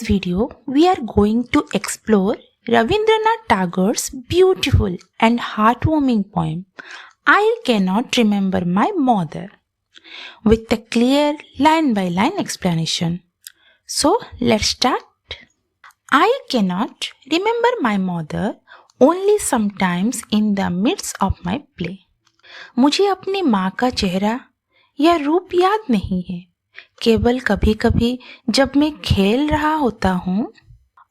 video, we are going to explore Rabindranath Tagore's beautiful and heartwarming poem, I Cannot Remember My Mother, with a clear line-by-line explanation. So, let's start. I cannot remember my mother only sometimes in the midst of my play. मुझे अपनी माँ का चेहरा या रूप याद नहीं है, केवल कभी कभी जब मैं खेल रहा होता हूँ.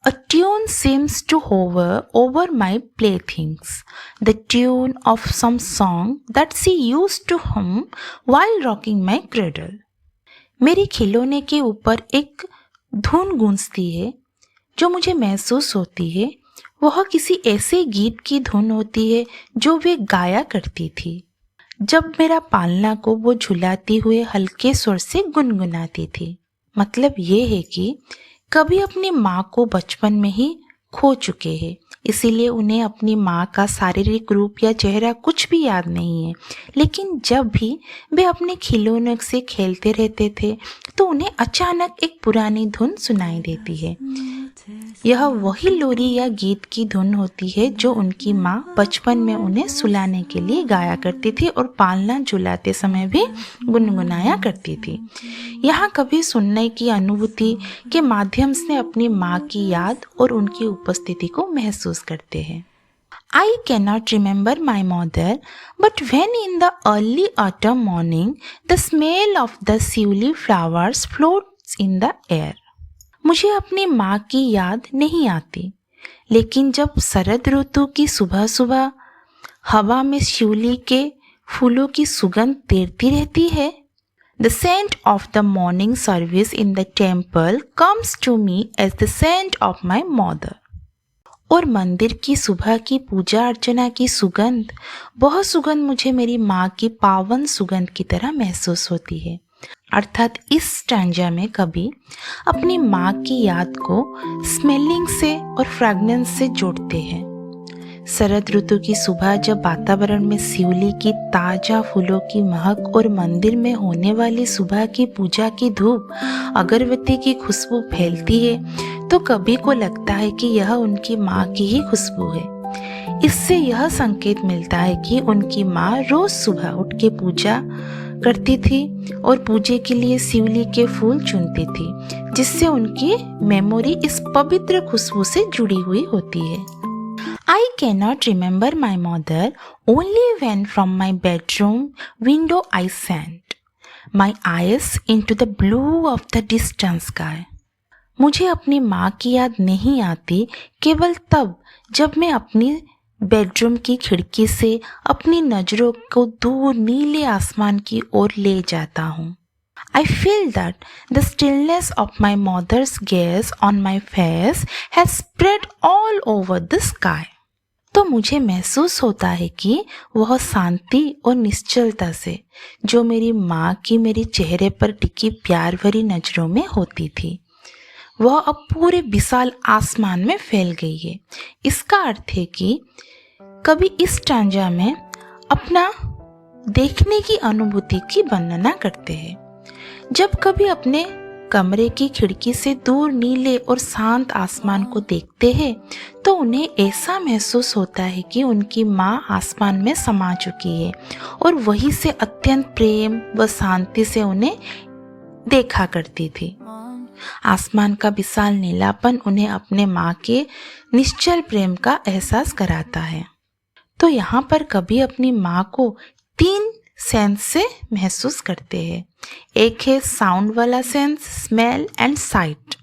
A tune seems to hover over my playthings, the tune of some song that she used to hum while rocking my cradle. मेरे खिलौने के ऊपर एक धुन गूंजती है जो मुझे महसूस होती है वह किसी ऐसे गीत की धुन होती है जो वे गाया करती थी जब मेरा पालना को वो झुलाती हुए हल्के स्वर से गुनगुनाती थी. मतलब ये है कि कभी अपनी माँ को बचपन में ही खो चुके हैं, इसीलिए उन्हें अपनी माँ का शारीरिक रूप या चेहरा कुछ भी याद नहीं है. लेकिन जब भी वे अपने खिलौनों से खेलते रहते थे तो उन्हें अचानक एक पुरानी धुन सुनाई देती है. यह वही लोरी या गीत की धुन होती है जो उनकी माँ बचपन में उन्हें सुलाने के लिए गाया करती थी और पालना झुलाते समय भी गुनगुनाया करती थी. यहाँ कभी सुनने की अनुभूति के माध्यम से अपनी माँ की याद और उनकी उपस्थिति को महसूस करते हैं. I cannot remember my mother, but when in the early autumn morning, the smell of the Shivli flowers floats in the air. मुझे अपनी माँ की याद नहीं आती, लेकिन जब शरद ऋतु की सुबह सुबह हवा में शिवली के फूलों की सुगंध तैरती रहती है, The scent of the morning service in the temple comes to me as the scent of my mother. और मंदिर की सुबह की पूजा अर्चना की सुगंध, वह सुगंध मुझे मेरी माँ की पावन सुगंध की तरह महसूस होती है. अर्थात इस स्टैंजा में कभी अपनी माँ की याद को स्मेलिंग से और फ्रेगनेंस से जोड़ते हैं. शरद ऋतु की सुबह जब वातावरण में शिवली की ताजा फूलों की महक और मंदिर में होने वाली सुबह की पूजा की धूप अगरबत्ती की खुशबू फैलती है तो कभी को लगता है कि यह उनकी माँ की ही खुशबू है. इससे यह संकेत मिलता है कि उनकी माँ रोज सुबह उठ के पूजा करती थी और पूजे के लिए शिवली के फूल चुनती थी, जिससे उनकी मेमोरी इस पवित्र खुशबू से जुड़ी हुई होती है. I cannot remember my mother only when from my bedroom window I sent my eyes into the blue of the distant sky. मुझे अपनी माँ की याद नहीं आती केवल तब जब मैं अपनी बेडरूम की खिड़की से अपनी नज़रों को दूर नीले आसमान की ओर ले जाता हूँ. I feel that the stillness of my mother's gaze on my face has spread all over the sky. तो मुझे महसूस होता है कि वह शांति और निश्चलता से जो मेरी माँ की मेरे चेहरे पर टिकी प्यार भरी नज़रों में होती थी, वह अब पूरे विशाल आसमान में फैल गई है. इसका अर्थ है कि कभी इस स्टैंजा में अपना देखने की अनुभूति की वर्णना करते हैं. जब कभी अपने कमरे की खिड़की से दूर नीले और शांत आसमान को देखते हैं तो उन्हें ऐसा महसूस होता है कि उनकी माँ आसमान में समा चुकी है और वहीं से अत्यंत प्रेम व शांति से उन्हें देखा करती थी. आसमान का विशाल नीलापन उन्हें अपने माँ के निश्चल प्रेम का एहसास कराता है. तो यहाँ पर कभी अपनी माँ को 3 सेंस से महसूस करते हैं. एक है साउंड वाला sense, smell and site.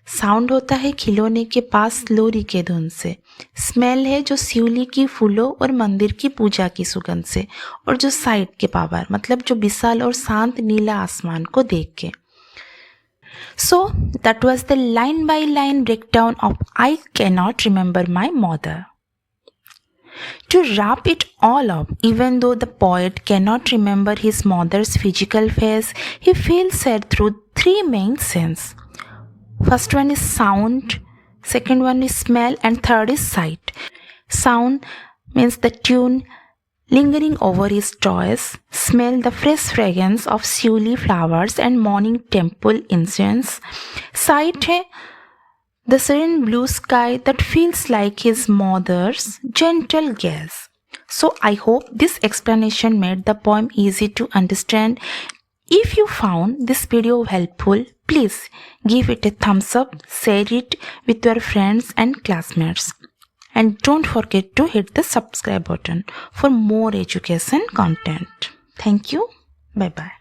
Sound होता है खिलौने के पास लोरी के धुन से. स्मेल है जो शिवली की फूलों और मंदिर की पूजा की सुगंध से. और जो साइट के पावर मतलब जो विशाल और शांत नीला आसमान को देख के. So that was the line by line breakdown of I cannot remember my mother. To wrap it all up, even though the poet cannot remember his mother's physical face, he feels sad through 3 main senses. First one is sound, second one is smell, and third is sight. Sound means the tune lingering over his toys, smell the fresh fragrance of Shivli flowers and morning temple incense. Sight है the serene blue sky that feels like his mother's gentle gaze. So I hope this explanation made the poem easy to understand. If you found this video helpful, please give it a thumbs up, share it with your friends and classmates. And don't forget to hit the subscribe button for more education content. Thank you. Bye bye.